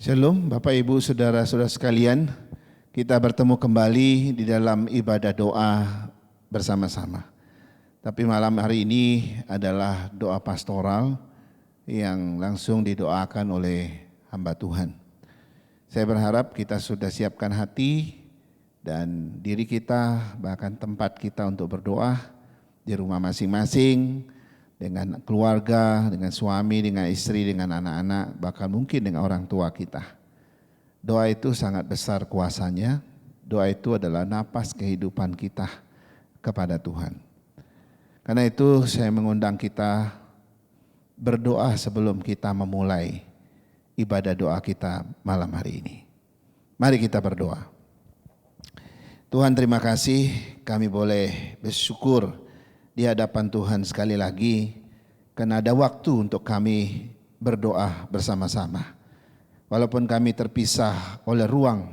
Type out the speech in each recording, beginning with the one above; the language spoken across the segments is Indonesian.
Shalom Bapak Ibu Saudara-saudara sekalian, kita bertemu kembali di dalam ibadah doa bersama-sama. Tapi malam hari ini adalah doa pastoral yang langsung didoakan oleh hamba Tuhan. Saya berharap kita sudah siapkan hati dan diri kita, bahkan tempat kita untuk berdoa di rumah masing-masing, dengan keluarga, dengan suami, dengan istri, dengan anak-anak, bahkan mungkin dengan orang tua kita. Doa itu sangat besar kuasanya. Doa itu adalah napas kehidupan kita kepada Tuhan. Karena itu saya mengundang kita berdoa sebelum kita memulai ibadah doa kita malam hari ini. Mari kita berdoa. Tuhan, terima kasih kami boleh bersyukur di hadapan Tuhan sekali lagi, karena ada waktu untuk kami berdoa bersama-sama. Walaupun kami terpisah oleh ruang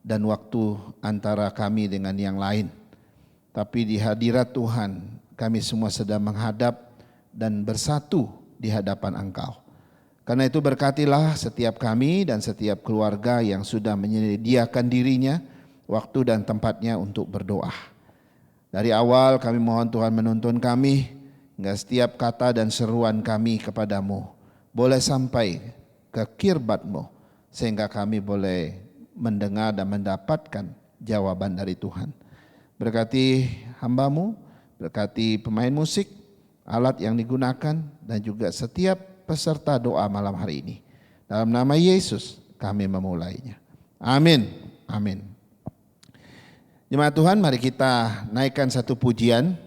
dan waktu antara kami dengan yang lain, tapi di hadirat Tuhan kami semua sedang menghadap dan bersatu di hadapan Engkau. Karena itu berkatilah setiap kami dan setiap keluarga yang sudah menyediakan dirinya, waktu dan tempatnya untuk berdoa. Dari awal kami mohon Tuhan menuntun kami, hingga setiap kata dan seruan kami kepadamu boleh sampai ke kirbat-Mu, sehingga kami boleh mendengar dan mendapatkan jawaban dari Tuhan. Berkati hamba-Mu, berkati pemain musik, alat yang digunakan, dan juga setiap peserta doa malam hari ini. Dalam nama Yesus kami memulainya. Amin. Amin. Jemaat Tuhan, mari kita naikkan satu pujian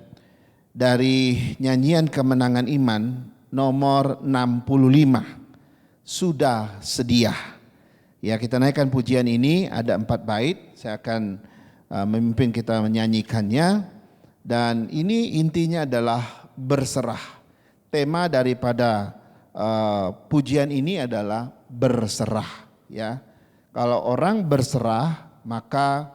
dari nyanyian kemenangan iman nomor 65, Sudah Sedia. Ya, kita naikkan pujian ini, ada 4 bait, saya akan memimpin kita menyanyikannya. Dan ini intinya adalah berserah. Tema daripada pujian ini adalah berserah. Ya, kalau orang berserah maka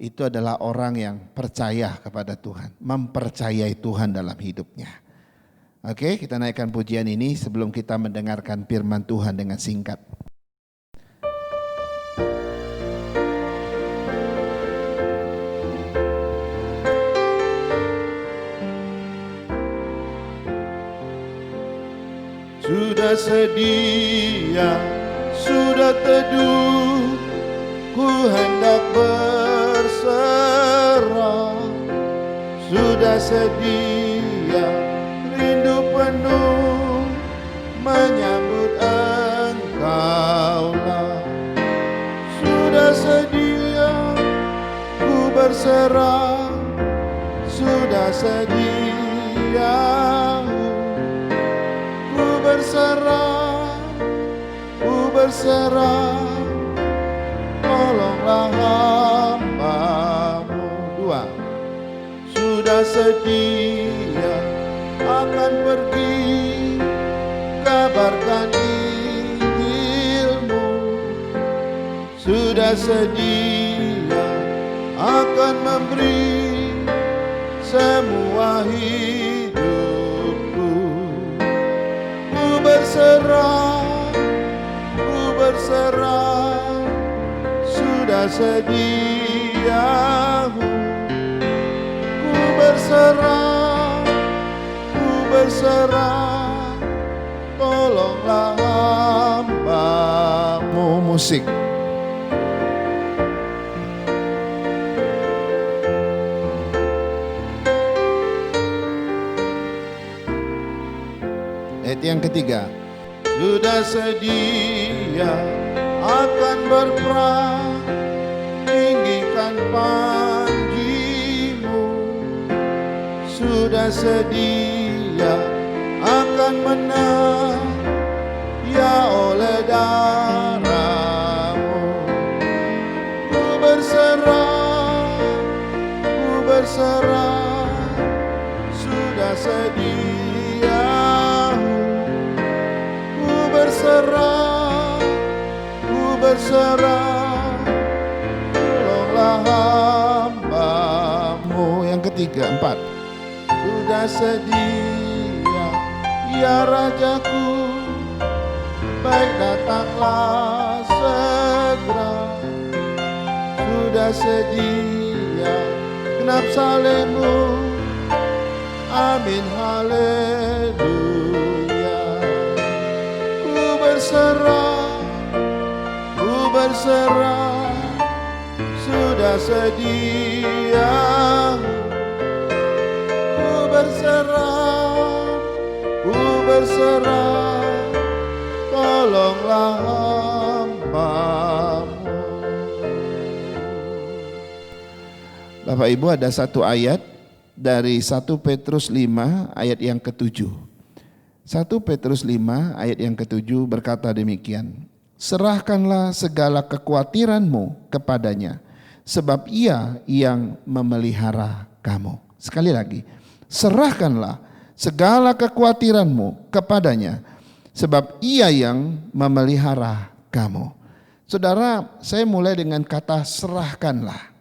itu adalah orang yang percaya kepada Tuhan, mempercayai Tuhan dalam hidupnya. Oke, kita naikkan pujian ini sebelum kita mendengarkan firman Tuhan dengan singkat. Sudah sedia, sudah teduh, ku hendak berserah. Sudah sedia, rindu penuh menyambut Engkaulah. Sudah sedia, ku berserah. Sudah sedia, ku berserah, ku berserah. Tolonglah hamba-Mu. 2. Sudah sedia, akan pergi kabarkan Injil-Mu. Sudah sedia, akan memberi semua hidupku. Ku berserah, ku berserah. Sudah sedia, ku berserah, ku berserah. Tolonglah hamba-Mu. Musik. Ayat yang ketiga. Sudah sedia, akan berperang, tinggikan panji-Mu. Sudah sedia, akan menang, ya oleh darah-Mu. Ku berserah, ku berserah. Sudah sedia, ku berserah, ku berserah. Tolonglah hamba-Mu. Yang ketiga, 4. Sudah sedia, ya Rajaku, baik datanglah segera. Sudah sedia genap salibmu, amin haleluya. Ku berserah, sudah sedia. Ku berserah, tolonglah hamba-Mu. Bapak Ibu, ada satu ayat dari 1 Petrus 5 ayat yang ke-7. 1 Petrus 5 ayat yang ke-7 berkata demikian. Serahkanlah segala kekhawatiranmu kepadanya, sebab Ia yang memelihara kamu. Sekali lagi, serahkanlah segala kekhawatiranmu kepadanya, sebab Ia yang memelihara kamu. Saudara, saya mulai dengan kata serahkanlah.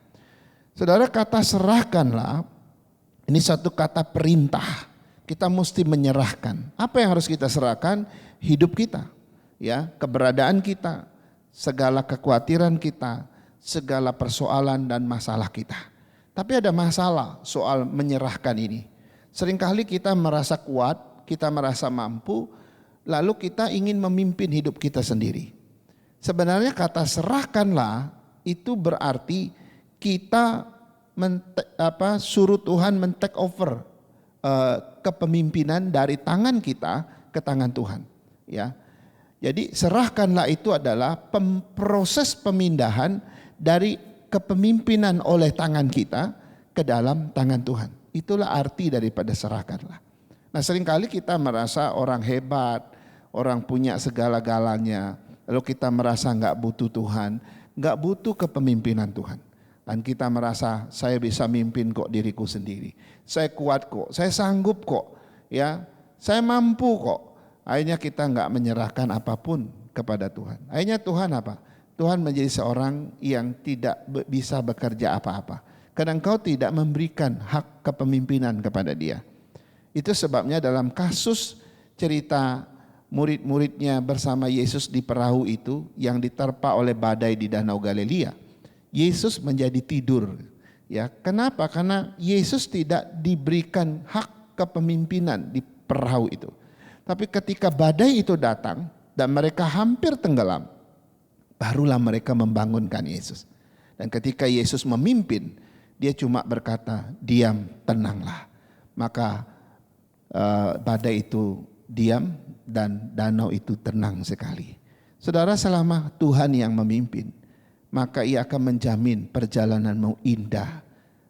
Saudara, kata serahkanlah ini satu kata perintah. Kita mesti menyerahkan. Apa yang harus kita serahkan? Hidup kita, ya, keberadaan kita, segala kekhawatiran kita, segala persoalan dan masalah kita. Tapi ada masalah soal menyerahkan ini. Seringkali kita merasa kuat, kita merasa mampu, lalu kita ingin memimpin hidup kita sendiri. Sebenarnya kata serahkanlah itu berarti kita suruh Tuhan men-take over kepemimpinan dari tangan kita ke tangan Tuhan, ya. Jadi serahkanlah itu adalah proses pemindahan dari kepemimpinan oleh tangan kita ke dalam tangan Tuhan. Itulah arti daripada serahkanlah. Nah, seringkali kita merasa orang hebat, orang punya segala-galanya, lalu kita merasa enggak butuh Tuhan, enggak butuh kepemimpinan Tuhan. Dan kita merasa saya bisa mimpin kok diriku sendiri. Saya kuat kok, saya sanggup kok, ya. Saya mampu kok. Akhirnya kita enggak menyerahkan apapun kepada Tuhan. Akhirnya Tuhan apa? Tuhan menjadi seorang yang tidak bisa bekerja apa-apa. Karena engkau tidak memberikan hak kepemimpinan kepada dia. Itu sebabnya dalam kasus cerita murid-muridnya bersama Yesus di perahu itu yang diterpa oleh badai di Danau Galilea. Yesus menjadi tidur. Ya, kenapa? Karena Yesus tidak diberikan hak kepemimpinan di perahu itu. Tapi ketika badai itu datang dan mereka hampir tenggelam, barulah mereka membangunkan Yesus. Dan ketika Yesus memimpin, dia cuma berkata, diam, tenanglah. Maka badai itu diam dan danau itu tenang sekali. Saudara, selama Tuhan yang memimpin, maka Ia akan menjamin perjalananmu indah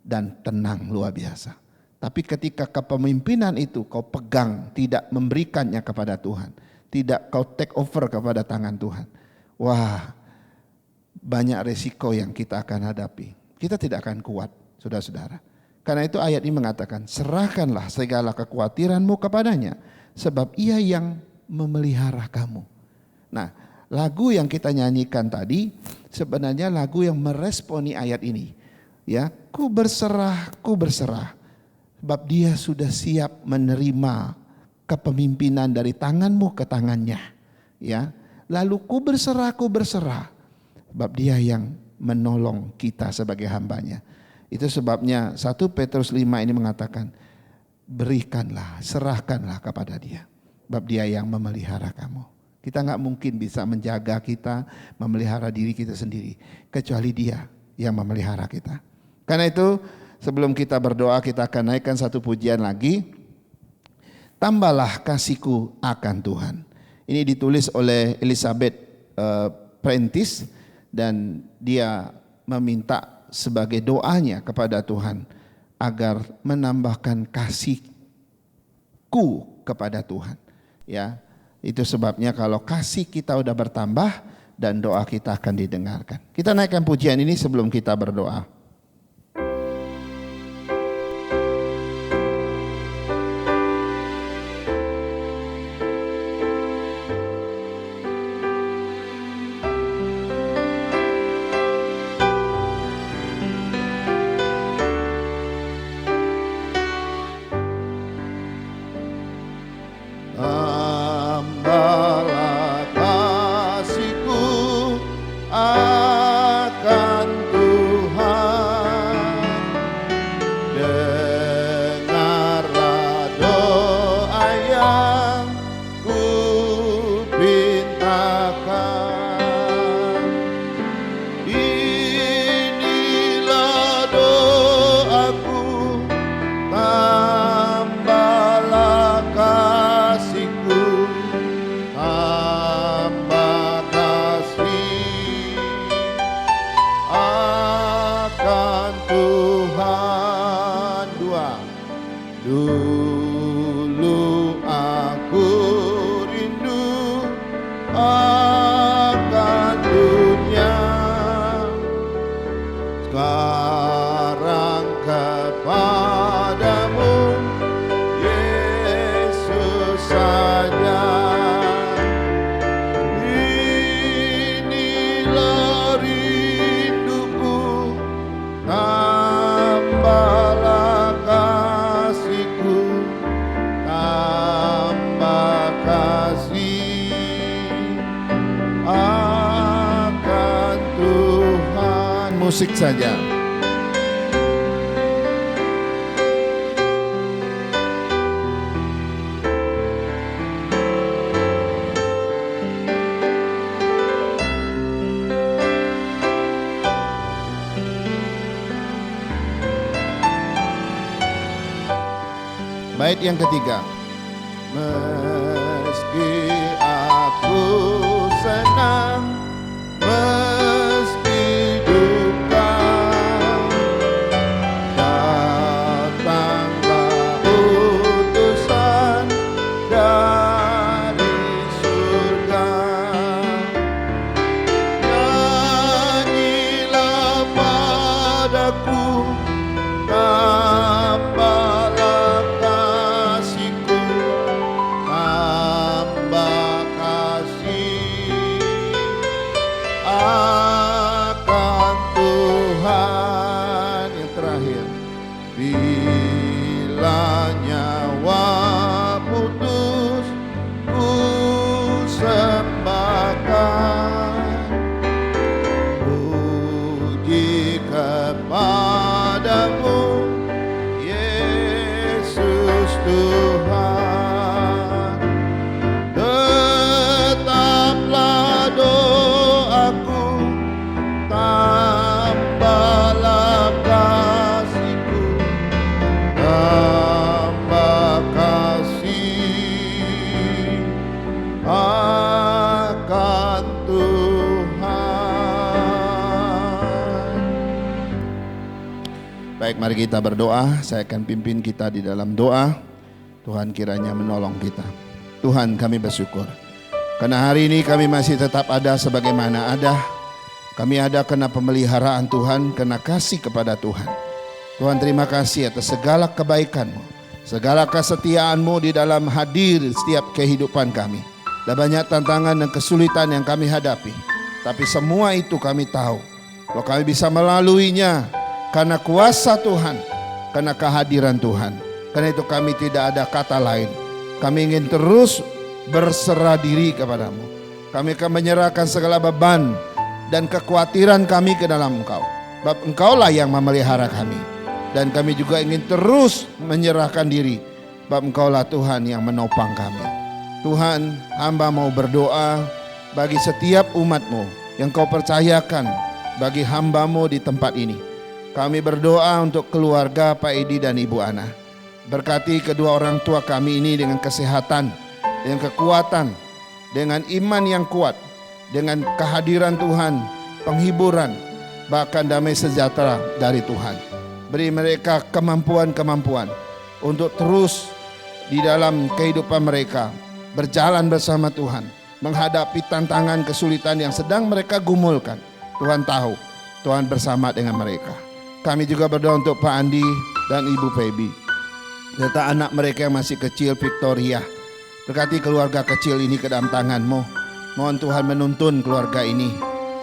dan tenang luar biasa. Tapi ketika kepemimpinan itu kau pegang, tidak memberikannya kepada Tuhan, tidak kau take over kepada tangan Tuhan, wah, banyak resiko yang kita akan hadapi. Kita tidak akan kuat, saudara-saudara. Karena itu ayat ini mengatakan, serahkanlah segala kekhawatiranmu kepadanya, sebab Ia yang memelihara kamu. Nah, lagu yang kita nyanyikan tadi sebenarnya lagu yang meresponi ayat ini. Ya, ku berserah, sebab Dia sudah siap menerima kepemimpinan dari tanganmu ke tangannya. Ya, lalu ku berserah, sebab Dia yang menolong kita sebagai hambanya. Itu sebabnya 1 Petrus 5 ini mengatakan, berikanlah, serahkanlah kepada Dia, sebab Dia yang memelihara kamu. Kita nggak mungkin bisa menjaga kita, memelihara diri kita sendiri, kecuali Dia yang memelihara kita. Karena itu sebelum kita berdoa, kita akan naikkan satu pujian lagi. Tambahlah kasihku akan Tuhan. Ini ditulis oleh Elizabeth Prentice dan dia meminta sebagai doanya kepada Tuhan agar menambahkan kasihku kepada Tuhan. Ya. Itu sebabnya kalau kasih kita udah bertambah dan doa kita akan didengarkan. Kita naikkan pujian ini sebelum kita berdoa. Tambahlah Dulu aku rindu akan dunia, sekarang kepadamu Yesus saja. Inilah rinduku, tambahlah kasihku, tambah kasih akan Tuhan. Musik saja. Bait yang ketiga. Meski aku senang, meski duka, datanglah utusan dari surga. Nyanyilah padaku, tambahlah kasihku, tambah kasih akan Tuhan. Yang terakhir, bila nyawa putus ku sembahkan, puji kepadamu Yesus Tuhan. Tetaplah doaku, tambahlah kasihku, tambah kasih akan Tuhan. Baik, mari kita berdoa. Saya akan pimpin kita di dalam doa. Tuhan kiranya menolong kita. Tuhan, kami bersyukur karena hari ini kami masih tetap ada sebagaimana ada. Kami ada karena pemeliharaan Tuhan, karena kasih kepada Tuhan. Tuhan, terima kasih atas segala kebaikan-Mu, segala kesetiaan-Mu di dalam hadir setiap kehidupan kami. Ada banyak tantangan dan kesulitan yang kami hadapi, tapi semua itu kami tahu bahwa kami bisa melaluinya karena kuasa Tuhan, karena kehadiran Tuhan. Karena itu kami tidak ada kata lain. Kami ingin terus berserah diri kepadamu. Kami akan menyerahkan segala beban dan kekhawatiran kami ke dalam Engkau. Sebab Engkaulah yang memelihara kami. Dan kami juga ingin terus menyerahkan diri. Sebab Engkaulah Tuhan yang menopang kami. Tuhan, hamba mau berdoa bagi setiap umat-Mu yang Kau percayakan bagi hamba-Mu di tempat ini. Kami berdoa untuk keluarga Pak Edi dan Ibu Ana. Berkati kedua orang tua kami ini dengan kesehatan, dengan kekuatan, dengan iman yang kuat, dengan kehadiran Tuhan, penghiburan, bahkan damai sejahtera dari Tuhan. Beri mereka kemampuan-kemampuan untuk terus di dalam kehidupan mereka berjalan bersama Tuhan, menghadapi tantangan kesulitan yang sedang mereka gumulkan. Tuhan tahu, Tuhan bersama dengan mereka. Kami juga berdoa untuk Pak Andi dan Ibu Feby, serta anak mereka yang masih kecil, Victoria. Berkati keluarga kecil ini ke dalam tangan-Mu. Mohon Tuhan menuntun keluarga ini.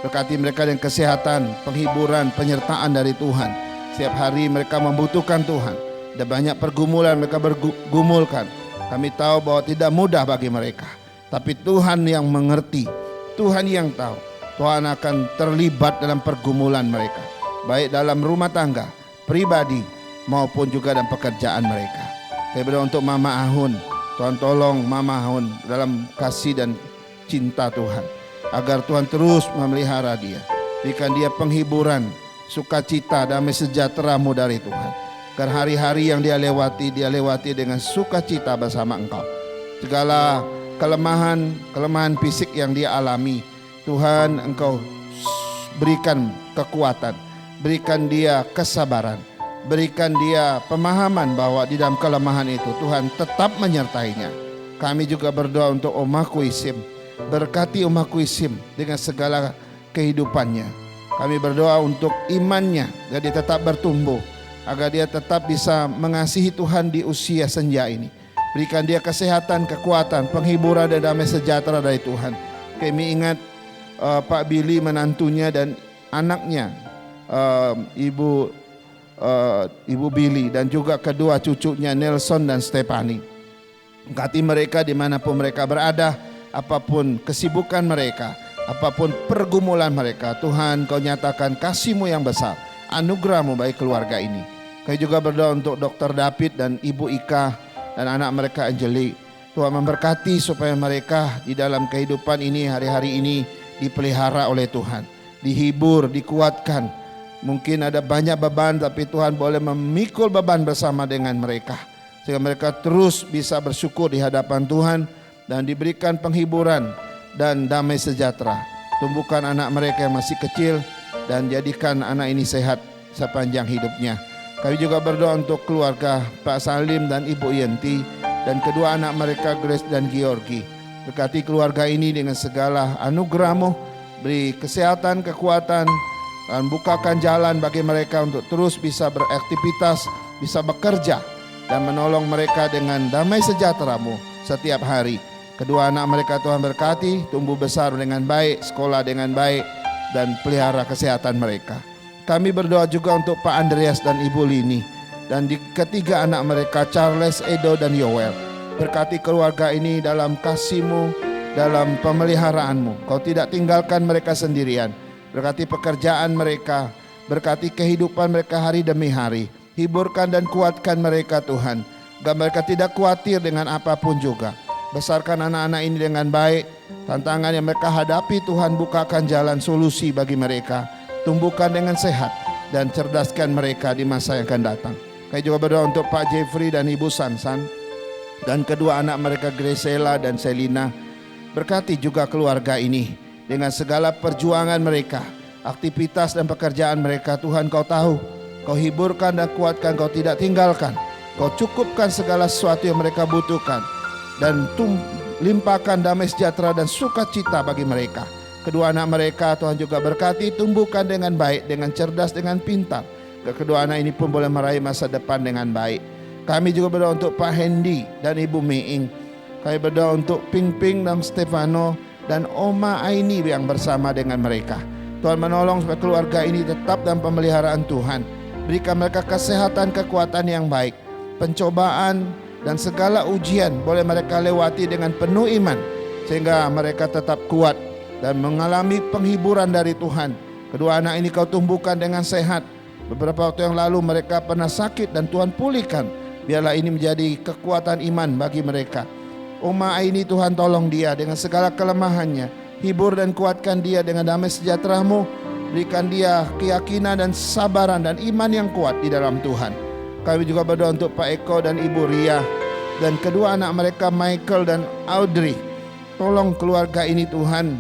Berkati mereka dengan kesehatan, penghiburan, penyertaan dari Tuhan. Setiap hari mereka membutuhkan Tuhan. Ada banyak pergumulan mereka bergumulkan. Kami tahu bahwa tidak mudah bagi mereka. Tapi Tuhan yang mengerti, Tuhan yang tahu. Tuhan akan terlibat dalam pergumulan mereka, baik dalam rumah tangga, pribadi, maupun juga dalam pekerjaan mereka. Saya berdoa untuk Mama Ahun. Tuhan tolong Mama Ahun dalam kasih dan cinta Tuhan, agar Tuhan terus memelihara dia. Berikan dia penghiburan, sukacita, damai sejahtera-Mu dari Tuhan. Karena hari-hari yang dia lewati dengan sukacita bersama Engkau. Segala kelemahan fisik yang dia alami, Tuhan Engkau berikan kekuatan, berikan dia kesabaran, Berikan dia pemahaman bahwa di dalam kelemahan itu Tuhan tetap menyertainya. Kami juga berdoa untuk Omaku Isim. Berkati Omaku Isim dengan segala kehidupannya. Kami berdoa untuk imannya, agar dia tetap bertumbuh, agar dia tetap bisa mengasihi Tuhan di usia senja ini. Berikan dia kesehatan, kekuatan, penghiburan dan damai sejahtera dari Tuhan. Kami ingat Pak Billy, menantunya dan anaknya, Ibu Billy, dan juga kedua cucunya Nelson dan Stephanie. Berkati mereka dimanapun mereka berada, apapun kesibukan mereka, apapun pergumulan mereka. Tuhan, Kau nyatakan kasih-Mu yang besar, anugerah-Mu bagi keluarga ini. Kami juga berdoa untuk Dr. David dan Ibu Ika dan anak mereka Angelique. Tuhan memberkati supaya mereka di dalam kehidupan ini, hari-hari ini dipelihara oleh Tuhan, dihibur, dikuatkan. Mungkin ada banyak beban, tapi Tuhan boleh memikul beban bersama dengan mereka, sehingga mereka terus bisa bersyukur di hadapan Tuhan dan diberikan penghiburan dan damai sejahtera. Tumbuhkan anak mereka yang masih kecil dan jadikan anak ini sehat sepanjang hidupnya. Kami juga berdoa untuk keluarga Pak Salim dan Ibu Yenti dan kedua anak mereka Grace dan Georgi. Berkati keluarga ini dengan segala anugerah-Mu, beri kesehatan, kekuatan, dan bukakan jalan bagi mereka untuk terus bisa beraktivitas, bisa bekerja, dan menolong mereka dengan damai sejahtera-Mu setiap hari. Kedua anak mereka Tuhan berkati, tumbuh besar dengan baik, sekolah dengan baik, dan pelihara kesehatan mereka. Kami berdoa juga untuk Pak Andreas dan Ibu Lini, dan di ketiga anak mereka Charles, Edo, dan Yoel. Berkati keluarga ini dalam kasih-Mu, dalam pemeliharaan-Mu. Kau tidak tinggalkan mereka sendirian. Berkati pekerjaan mereka, berkati kehidupan mereka hari demi hari. Hiburkan dan kuatkan mereka Tuhan, agar mereka tidak khawatir dengan apapun juga. Besarkan anak-anak ini dengan baik. Tantangan yang mereka hadapi Tuhan, bukakan jalan solusi bagi mereka. Tumbuhkan dengan sehat dan cerdaskan mereka di masa yang akan datang. Kami juga berdoa untuk Pak Jeffrey dan Ibu Sansan dan kedua anak mereka Gresela dan Selina. Berkati juga keluarga ini dengan segala perjuangan mereka, aktivitas dan pekerjaan mereka. Tuhan, Kau tahu, Kau hiburkan dan kuatkan, Kau tidak tinggalkan. Kau cukupkan segala sesuatu yang mereka butuhkan, dan limpahkan damai sejahtera dan sukacita bagi mereka. Kedua anak mereka Tuhan juga berkati, tumbuhkan dengan baik, dengan cerdas, dengan pintar. Kedua anak ini pun boleh meraih masa depan dengan baik. Kami juga berdoa untuk Pak Hendy dan Ibu Meing. Kami berdoa untuk Ping Ping dan Stefano dan Oma Aini yang bersama dengan mereka. Tuhan menolong supaya keluarga ini tetap dalam pemeliharaan Tuhan. Berikan mereka kesehatan, kekuatan yang baik. Pencobaan dan segala ujian boleh mereka lewati dengan penuh iman, sehingga mereka tetap kuat dan mengalami penghiburan dari Tuhan. Kedua anak ini Kau tumbuhkan dengan sehat. Beberapa waktu yang lalu mereka pernah sakit dan Tuhan pulihkan. Biarlah ini menjadi kekuatan iman bagi mereka. Oma Aini, Tuhan tolong dia dengan segala kelemahannya. Hibur dan kuatkan dia dengan damai sejahtera-Mu. Berikan dia keyakinan dan sabaran dan iman yang kuat di dalam Tuhan. Kami juga berdoa untuk Pak Eko dan Ibu Ria dan kedua anak mereka Michael dan Audrey. Tolong keluarga ini Tuhan.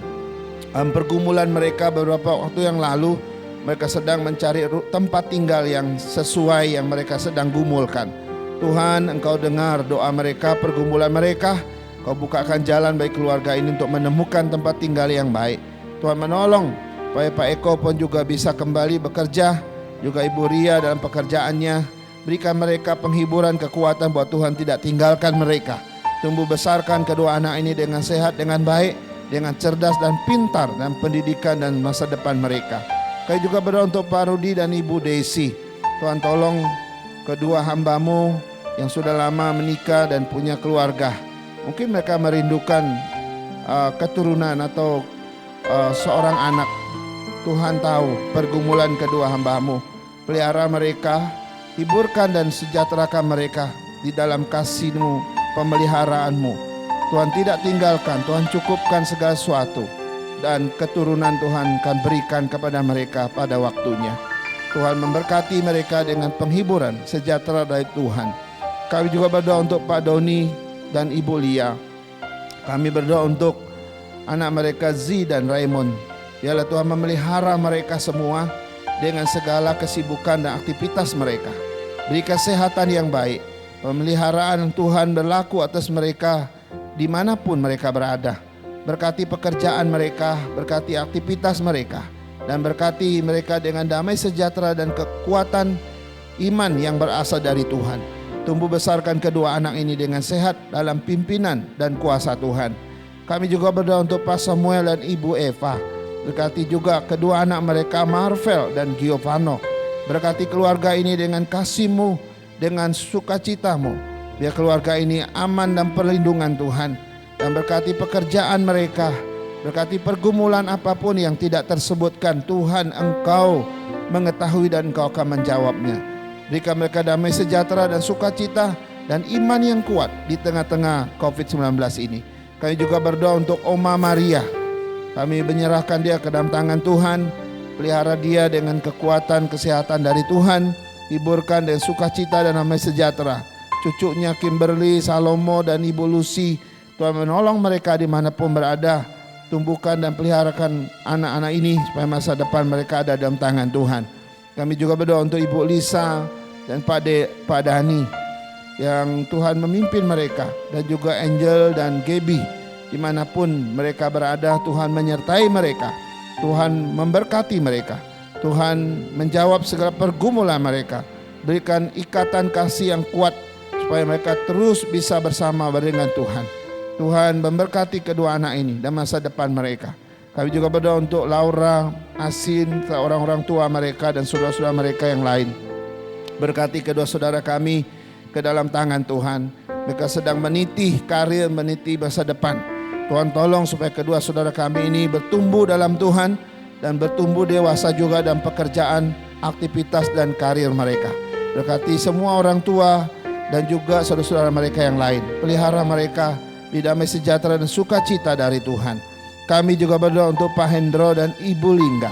Pergumulan mereka beberapa waktu yang lalu, mereka sedang mencari tempat tinggal yang sesuai yang mereka sedang gumulkan. Tuhan, Engkau dengar doa mereka, pergumulan mereka. Kau bukakan jalan bagi keluarga ini untuk menemukan tempat tinggal yang baik. Tuhan menolong supaya Pak Eko pun juga bisa kembali bekerja, juga Ibu Ria dalam pekerjaannya. Berikan mereka penghiburan, kekuatan bahwa Tuhan tidak tinggalkan mereka. Tumbuh besarkan kedua anak ini dengan sehat, dengan baik, dengan cerdas dan pintar dalam pendidikan dan masa depan mereka. Kami juga berdoa untuk Pak Rudi dan Ibu Desi. Tuhan tolong kedua hamba-Mu yang sudah lama menikah dan punya keluarga. Mungkin mereka merindukan keturunan atau seorang anak. Tuhan tahu pergumulan kedua hamba-Mu. Pelihara mereka, hiburkan dan sejahterakan mereka di dalam kasih-Mu, pemeliharaan-Mu. Tuhan tidak tinggalkan, Tuhan cukupkan segala sesuatu. Dan keturunan Tuhan akan berikan kepada mereka pada waktunya. Tuhan memberkati mereka dengan penghiburan, sejahtera dari Tuhan. Kami juga berdoa untuk Pak Doni dan Ibu Lia. Kami berdoa untuk anak mereka Z dan Raymond. Biarlah Tuhan memelihara mereka semua dengan segala kesibukan dan aktivitas mereka. Beri kesehatan yang baik. Pemeliharaan Tuhan berlaku atas mereka dimanapun mereka berada. Berkati pekerjaan mereka, berkati aktivitas mereka, dan berkati mereka dengan damai sejahtera dan kekuatan iman yang berasal dari Tuhan. Tumbuh besarkan kedua anak ini dengan sehat dalam pimpinan dan kuasa Tuhan. Kami juga berdoa untuk Pak Samuel dan Ibu Eva. Berkati juga kedua anak mereka Marvel dan Giovanno. Berkati keluarga ini dengan kasih-Mu, dengan sukacita-Mu. Biar keluarga ini aman dan perlindungan Tuhan. Dan berkati pekerjaan mereka, berkati pergumulan apapun yang tidak tersebutkan, Tuhan Engkau mengetahui dan Engkau akan menjawabnya. Berikan mereka damai sejahtera dan sukacita dan iman yang kuat di tengah-tengah COVID-19 ini. Kami juga berdoa untuk Oma Maria. Kami menyerahkan dia ke dalam tangan Tuhan. Pelihara dia dengan kekuatan kesehatan dari Tuhan. Hiburkan dengan sukacita dan damai sejahtera. Cucunya Kimberly, Salomo dan Ibu Lucy, Tuhan menolong mereka dimanapun berada. Tumbuhkan dan peliharakan anak-anak ini supaya masa depan mereka ada dalam tangan Tuhan. Kami juga berdoa untuk Ibu Lisa dan Pak Dani, yang Tuhan memimpin mereka, dan juga Angel dan Gaby. Dimanapun mereka berada, Tuhan menyertai mereka. Tuhan memberkati mereka. Tuhan menjawab segala pergumulan mereka. Berikan ikatan kasih yang kuat supaya mereka terus bisa bersama dengan Tuhan. Tuhan memberkati kedua anak ini dan masa depan mereka. Kami juga berdoa untuk Laura, Asin, orang-orang tua mereka dan saudara-saudara mereka yang lain. Berkati kedua saudara kami ke dalam tangan Tuhan. Mereka sedang meniti karir, meniti masa depan. Tuhan tolong supaya kedua saudara kami ini bertumbuh dalam Tuhan dan bertumbuh dewasa juga dalam pekerjaan, aktivitas dan karir mereka. Berkati semua orang tua dan juga saudara-saudara mereka yang lain. Pelihara mereka di damai sejahtera dan sukacita dari Tuhan. Kami juga berdoa untuk Pak Hendro dan Ibu Lingga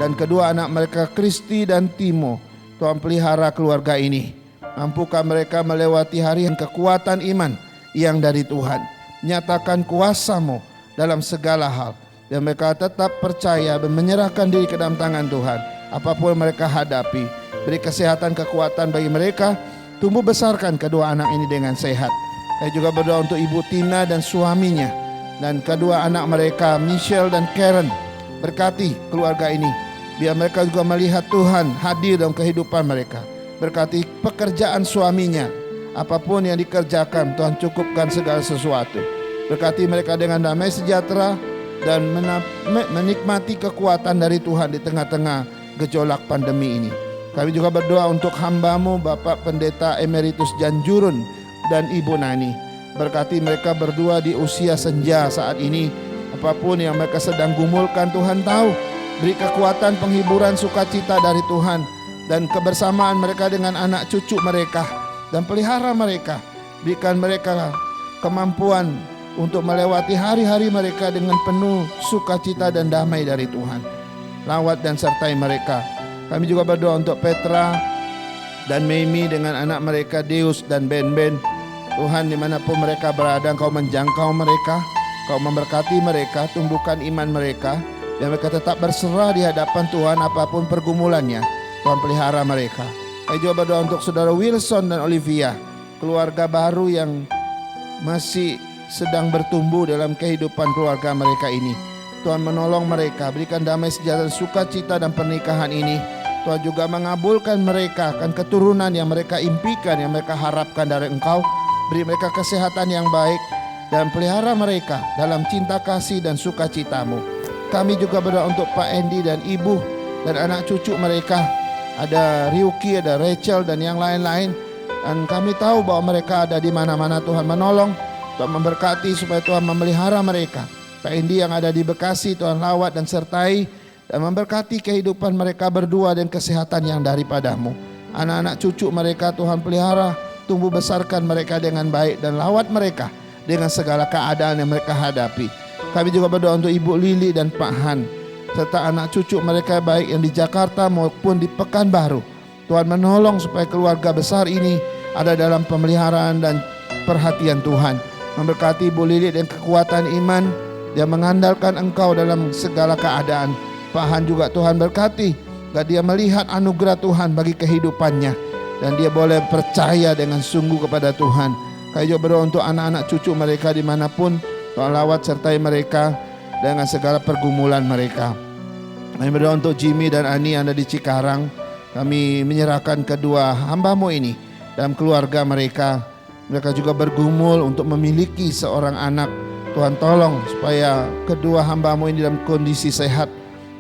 dan kedua anak mereka Kristi dan Timo. Tuhan pelihara keluarga ini. Mampukan mereka melewati hari yang kekuatan iman yang dari Tuhan. Nyatakan kuasa-Mu dalam segala hal. Dan mereka tetap percaya dan menyerahkan diri ke dalam tangan Tuhan. Apapun mereka hadapi. Beri kesehatan kekuatan bagi mereka. Tumbuh besarkan kedua anak ini dengan sehat. Saya juga berdoa untuk Ibu Tina dan suaminya dan kedua anak mereka Michelle dan Karen. Berkati keluarga ini. Biar mereka juga melihat Tuhan hadir dalam kehidupan mereka. Berkati pekerjaan suaminya. Apapun yang dikerjakan, Tuhan cukupkan segala sesuatu. Berkati mereka dengan damai sejahtera dan menikmati kekuatan dari Tuhan di tengah-tengah gejolak pandemi ini. Kami juga berdoa untuk hamba-Mu Bapak Pendeta Emeritus Janjurun dan Ibu Nani. Berkati mereka berdua di usia senja saat ini. Apapun yang mereka sedang gumulkan, Tuhan tahu. Beri kekuatan, penghiburan, sukacita dari Tuhan. Dan kebersamaan mereka dengan anak cucu mereka. Dan pelihara mereka. Berikan mereka kemampuan untuk melewati hari-hari mereka dengan penuh sukacita dan damai dari Tuhan. Lawat dan sertai mereka. Kami juga berdoa untuk Petra dan Mimi dengan anak mereka Deus dan Ben-Ben. Tuhan, dimanapun mereka berada, Engkau menjangkau mereka, Engkau memberkati mereka, tumbuhkan iman mereka, dan mereka tetap berserah di hadapan Tuhan apapun pergumulannya. Tuhan pelihara mereka. Saya juga berdoa untuk saudara Wilson dan Olivia, keluarga baru yang masih sedang bertumbuh dalam kehidupan keluarga mereka ini. Tuhan menolong mereka, berikan damai sejahtera, sukacita dan pernikahan ini. Tuhan juga mengabulkan mereka akan keturunan yang mereka impikan, yang mereka harapkan dari Engkau. Beri mereka kesehatan yang baik dan pelihara mereka dalam cinta kasih dan sukacita-Mu. Kami juga berdoa untuk Pak Andy dan Ibu dan anak cucu mereka. Ada Ryuki, ada Rachel dan yang lain-lain. Dan kami tahu bahwa mereka ada di mana-mana. Tuhan menolong, Tuhan memberkati supaya Tuhan memelihara mereka. Pak Andy yang ada di Bekasi, Tuhan lawat dan sertai dan memberkati kehidupan mereka berdua dan kesehatan yang daripada-Mu. Anak-anak cucu mereka Tuhan pelihara, tumbuh besarkan mereka dengan baik dan lawat mereka dengan segala keadaan yang mereka hadapi. Kami juga berdoa untuk Ibu Lili dan Pak Han serta anak cucu mereka baik yang di Jakarta maupun di Pekanbaru. Tuhan menolong supaya keluarga besar ini ada dalam pemeliharaan dan perhatian Tuhan. Memberkati Ibu Lili dan kekuatan iman yang mengandalkan Engkau dalam segala keadaan. Pak Han juga Tuhan berkati, agar dia melihat anugerah Tuhan bagi kehidupannya. dan dia boleh percaya dengan sungguh kepada Tuhan. Kami juga berdoa untuk anak-anak cucu mereka dimanapun, Tuhan lawat sertai mereka dengan segala pergumulan mereka. Kami berdoa untuk Jimmy dan Ani yang ada di Cikarang. Kami menyerahkan kedua hamba-Mu ini dalam keluarga mereka. Mereka juga bergumul untuk memiliki seorang anak. Tuhan tolong supaya kedua hamba-Mu ini dalam kondisi sehat.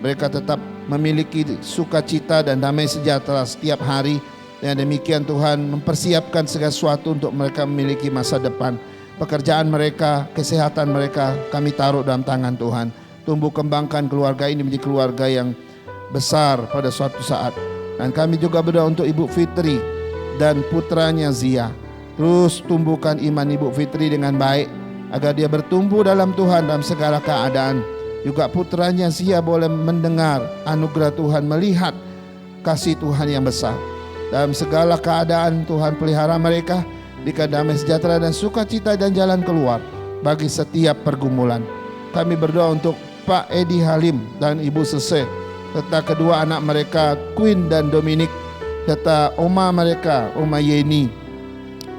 Mereka tetap memiliki sukacita dan damai sejahtera setiap hari. Dengan demikian Tuhan mempersiapkan segala sesuatu untuk mereka memiliki masa depan. Pekerjaan mereka, kesehatan mereka kami taruh dalam tangan Tuhan. Tumbuh kembangkan keluarga ini menjadi keluarga yang besar pada suatu saat. Dan kami juga berdoa untuk Ibu Fitri dan putranya Zia. Terus tumbuhkan iman Ibu Fitri dengan baik agar dia bertumbuh dalam Tuhan dalam segala keadaan. Juga putranya Zia boleh mendengar anugerah Tuhan, melihat kasih Tuhan yang besar. Dalam segala keadaan Tuhan pelihara mereka, berikan damai sejahtera dan sukacita dan jalan keluar bagi setiap pergumulan. Kami berdoa untuk Pak Edi Halim dan Ibu Sese, serta kedua anak mereka Queen dan Dominic, serta oma mereka, Oma Yeni.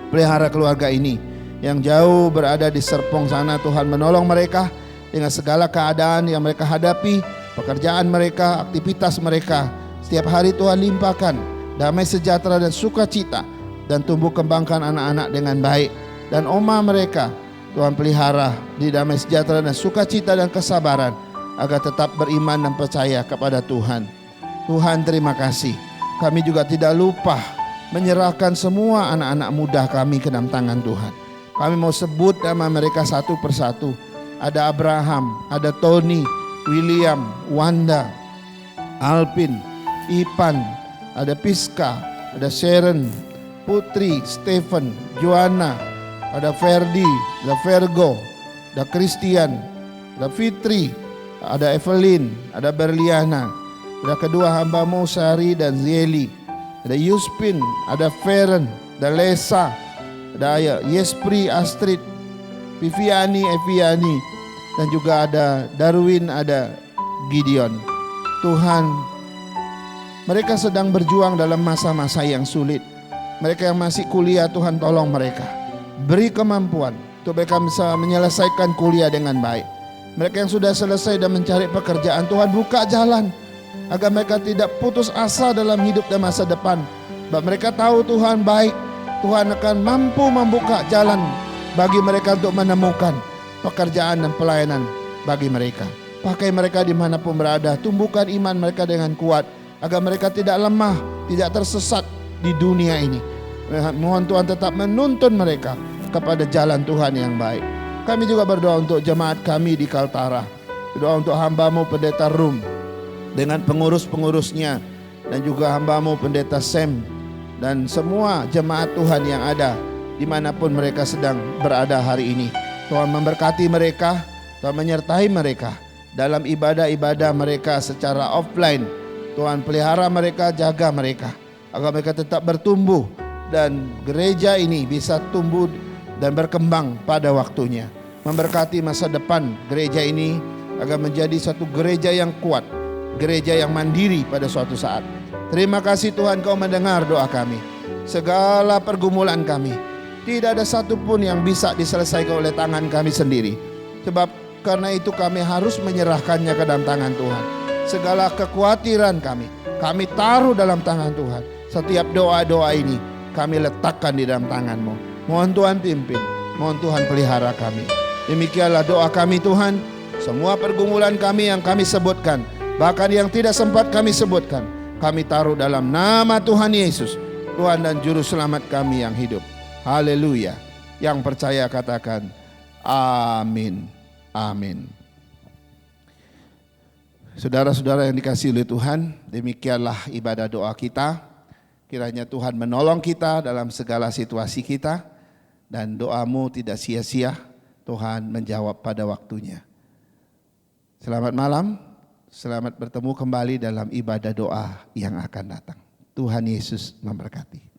Pelihara keluarga ini yang jauh berada di Serpong sana. Tuhan menolong mereka dengan segala keadaan yang mereka hadapi, pekerjaan mereka, aktivitas mereka. Setiap hari Tuhan limpahkan damai sejahtera dan sukacita, dan tumbuh kembangkan anak-anak dengan baik. Dan oma mereka Tuhan pelihara di damai sejahtera dan sukacita dan kesabaran, agar tetap beriman dan percaya kepada Tuhan. Tuhan terima kasih. Kami juga tidak lupa menyerahkan semua anak-anak muda kami ke dalam tangan Tuhan. Kami mau sebut nama mereka satu persatu. Ada Abraham, ada Tony, William, Wanda, Alpin, Ipan, ada Piska, ada Sharon, Putri, Stephen, Joanna, ada Ferdi, ada Virgo, ada Christian, ada Fitri, ada Evelyn, ada Berliana, ada kedua hamba-Mu Sari dan Zeli, ada Yuspin, ada Feren, ada Lesa, ada Yespri, Astrid, Viviani, Eviani, dan juga ada Darwin, ada Gideon. Tuhan, mereka sedang berjuang dalam masa-masa yang sulit. Mereka yang masih kuliah, Tuhan tolong mereka. Beri kemampuan untuk mereka bisa menyelesaikan kuliah dengan baik. Mereka yang sudah selesai dan mencari pekerjaan, Tuhan buka jalan agar mereka tidak putus asa dalam hidup dan masa depan. Sebab mereka tahu Tuhan baik. Tuhan akan mampu membuka jalan bagi mereka untuk menemukan pekerjaan dan pelayanan bagi mereka. Pakai mereka dimanapun berada. Tumbuhkan iman mereka dengan kuat, agar mereka tidak lemah, tidak tersesat di dunia ini. Mohon Tuhan tetap menuntun mereka kepada jalan Tuhan yang baik. Kami juga berdoa untuk jemaat kami di Kaltara. Berdoa untuk hamba-Mu Pendeta Rum dengan pengurus-pengurusnya, dan juga hamba-Mu Pendeta Sam, dan semua jemaat Tuhan yang ada dimanapun mereka sedang berada hari ini. Tuhan memberkati mereka, Tuhan menyertai mereka dalam ibadah-ibadah mereka secara offline. Tuhan pelihara mereka, jaga mereka, agar mereka tetap bertumbuh dan gereja ini bisa tumbuh dan berkembang pada waktunya. Memberkati masa depan gereja ini agar menjadi satu gereja yang kuat, gereja yang mandiri pada suatu saat. Terima kasih Tuhan, Kau mendengar doa kami. Segala pergumulan kami, tidak ada satupun yang bisa diselesaikan oleh tangan kami sendiri. Sebab karena itu kami harus menyerahkannya ke dalam tangan Tuhan. Segala kekhawatiran kami taruh dalam tangan Tuhan. Setiap doa-doa ini kami letakkan di dalam tangan-Mu. Mohon Tuhan pimpin, mohon Tuhan pelihara kami. Demikianlah doa kami Tuhan. Semua pergumulan kami yang kami sebutkan, bahkan yang tidak sempat kami sebutkan, kami taruh dalam nama Tuhan Yesus, Tuhan dan Juru Selamat kami yang hidup. Haleluya. Yang percaya katakan amin. Amin. Saudara-saudara yang dikasihi oleh Tuhan, demikianlah ibadah doa kita. Kiranya Tuhan menolong kita dalam segala situasi kita, dan doamu tidak sia-sia. Tuhan menjawab pada waktunya. Selamat malam, selamat bertemu kembali dalam ibadah doa yang akan datang. Tuhan Yesus memberkati.